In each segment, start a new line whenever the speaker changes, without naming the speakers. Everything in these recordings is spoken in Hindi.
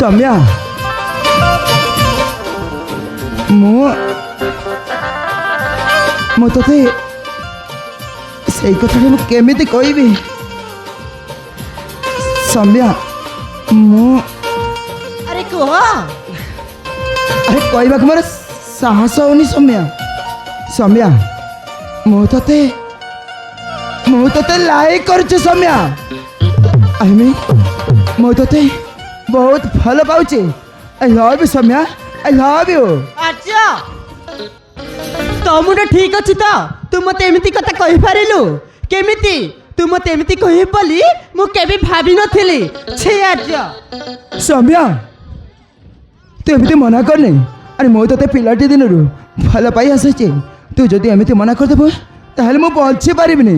सौम्या मु तोते से कथा केमी कहबी सौम्या मु
अरे कह
अरे कहवा मोर साहस होनी सौम्या सौम्या मु तोते लाइक कर सौम्या आई मीन मु तोते बहुत भल पाऊँ I love you Saumya I love you
अच्छा तो मुंडा ठीक अच्छी तो तू मत एमती कथा कहि पारिलु केमिति तू मत एमती कहि बोली मु केबे भाबी नथिली छे आर्य
सौम्या तू एमती मना करनी अरे मु तोते पिलाटी दिन भल पाई आसी तू जदि एमती मना करदेबू ताहले मु बची पारिबिनी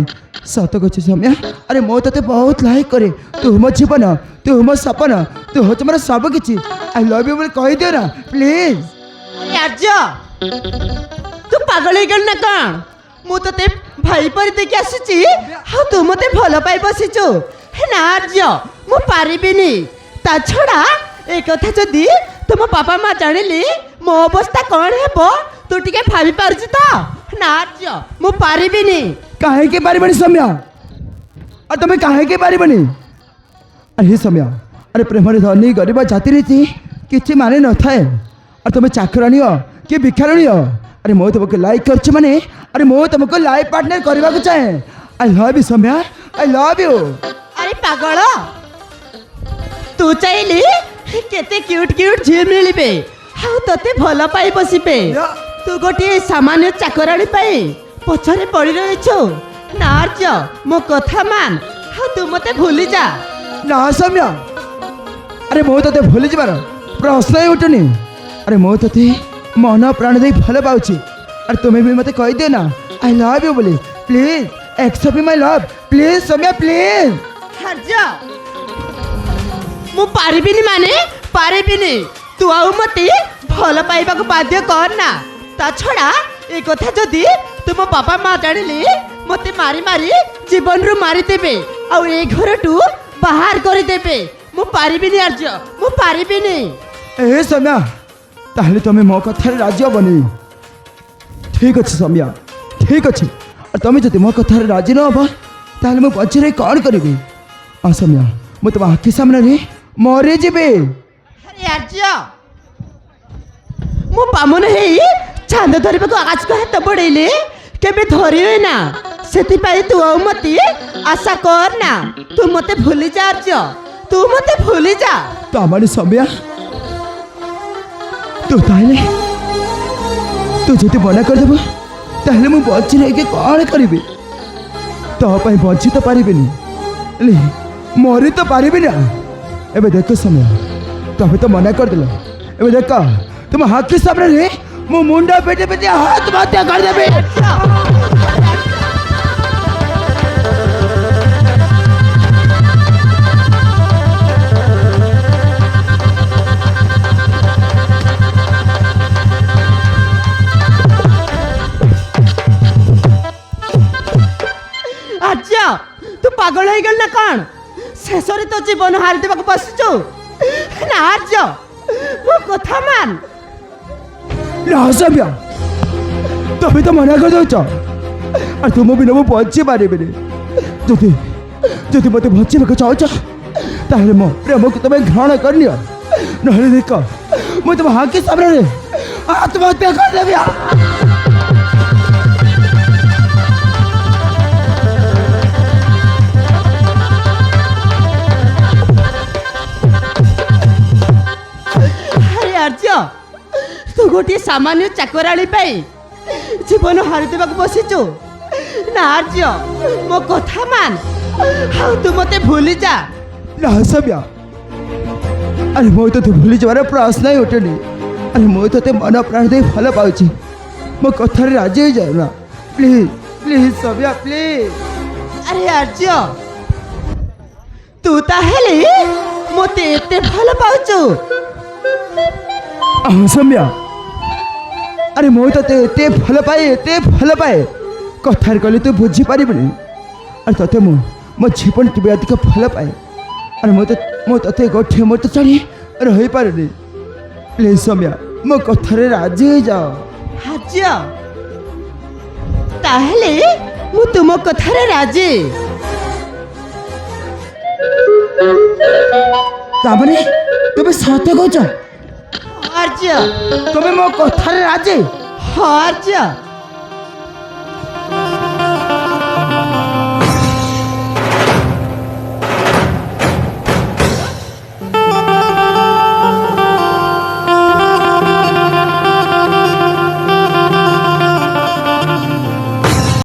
सत कछु सौम्या अरे मु तोते बहुत लाइक करे तू मो जीवन तू मो सपन तू हो मोर सब किछि आई लव यू बोल कहि दियो ना प्लीज
अरे आर्य तू पागल हो गल ना कौन मु तते भाई पर देखि आसीची हा तू मते भल पाई बसिचो हे ना आर्य मु पारिबिनी ता छडा ए कथा जदी तुम पापा माँ जानिली मो अवस्था कौन हेबो तू टिके भाबी पारछि तो ना आर्य मु पारिबिनी
काहे के पारिबनी सौम्या और तुम्हें काहे के पारिबनी अरे सौम्या अरे प्रेम धनी गरीब जाति रीति किसी माने न थाए और तुम्हें चाकरानी हो कि भिखारणी हो अरे मो तुमको लाइक कर माने अरे मो तुमको लाइफ पार्टनर करने को चाहे I love you Saumya I love you
अरे पागल तू चाहली केते क्यूट क्यूट झील मिलबे हाउ तते भल पाई बसिबे तू गोटे सामान्य चाकराणी पाई पछरे पड़ी रहिछो ना आर्य मो कथा मान हाउ तू मते भूली जा
ना सौम्या अरे मो ते भूली जबार प्रश्न ही उठुनी अरे मो ते मन प्राण दे भल पाउछि अरे तुम्हें भी मते कहि दियो ना आई लव यू बोली please accept my love please Soumya please
आर्य मु पारिबिनी माने पारिबिनी तू आउ मते भल पाइबा को बाध्य कर ना ता छडा ए कथा जदी तुम बापा माँ जानिले मते मारी मारी जीवन रु मारी देबे आ ए घर टू बाहर कर देबे मु पारिबिनी आर्य मु पारिबिनी
ए सौम्या ताहले तुम्हें मो कथा राजी बनी ठीक अच्छे सौम्या ठीक अच्छे और तुम्हें जब मो कथा राजी न हम ताहले मु पछरे कौन करी हाँ सौम्या मु तुम आखि सामने मरी जीवी
अरे आर्य मु बामन हेई चांद धरबा को आज को हाथ बड़ेले केबे धरिवे ना सेति पाई तू आ मते आशा कर ना तू मते भूली जा आर्य तू मते भूली जा
तामानी सौम्या तू ताहले तू जब मना करदेबू ताहले मु बची रही कौन करी तो बची तो पारिबिनी मरी तो पारिबी ना एबे देख सौम्या तबे तो मना करदेल एबे देख तुम हाथ के सामने मु मुंडा पेटे पेटे आत्महत्या कर देबे
आर्य तू पागल हो गल ना कौन शेष तो जीवन हारी देवा बसचु ना आर्य मो कथा मान
ना सौम्या तबे तो मना कर दो और तुम बिना मु बची पारिबिनी जदि जदि मत बचाक चाहछ ताहले मो प्रेम को तुम ग्रहण कर लियो नहले देख मु तुम हाथ के सामने आत्महत्या कर देबी
आर्य तू गोटे सामान्य चाकराणी पाई जीवन हारी देवा बसीचु ना आर्य मो कथा मान हाउ तू मते भूली जा
ना सौम्या अरे मो तो भूली जबार प्रश्न ही उठेनी अरे मो तो मन प्राण दे भल पाउछि मो कथा राजी हो जाओ ना प्लीज प्लीज सौम्या प्लीज
अरे आर्य तू ताहेले मते एते भल पाउछु
सौम्या अरे मो ते भल पाए कथार कहले तू बुझी पारिबनी और तते मो जीवन टी अधिक भल पाए अरे मो ते गोठे मोट चढ़ी ରହିପାରୁନି। ପ୍ଲିଜ୍ ସୌମ୍ୟା ମୋ କଥାରେ ରାଜି ହେଇଯାଅ।
ଆର୍ଯ୍ୟ ତାହେଲେ ମୁଁ ତୁମ କଥାରେ ରାଜି।
ତାମାନେ ତମେ ସତ କହୁଛ?
ଆର୍ଯ୍ୟ
ତମେ ମୋ କଥାରେ ରାଜି?
ହଁ ଆର୍ଯ୍ୟ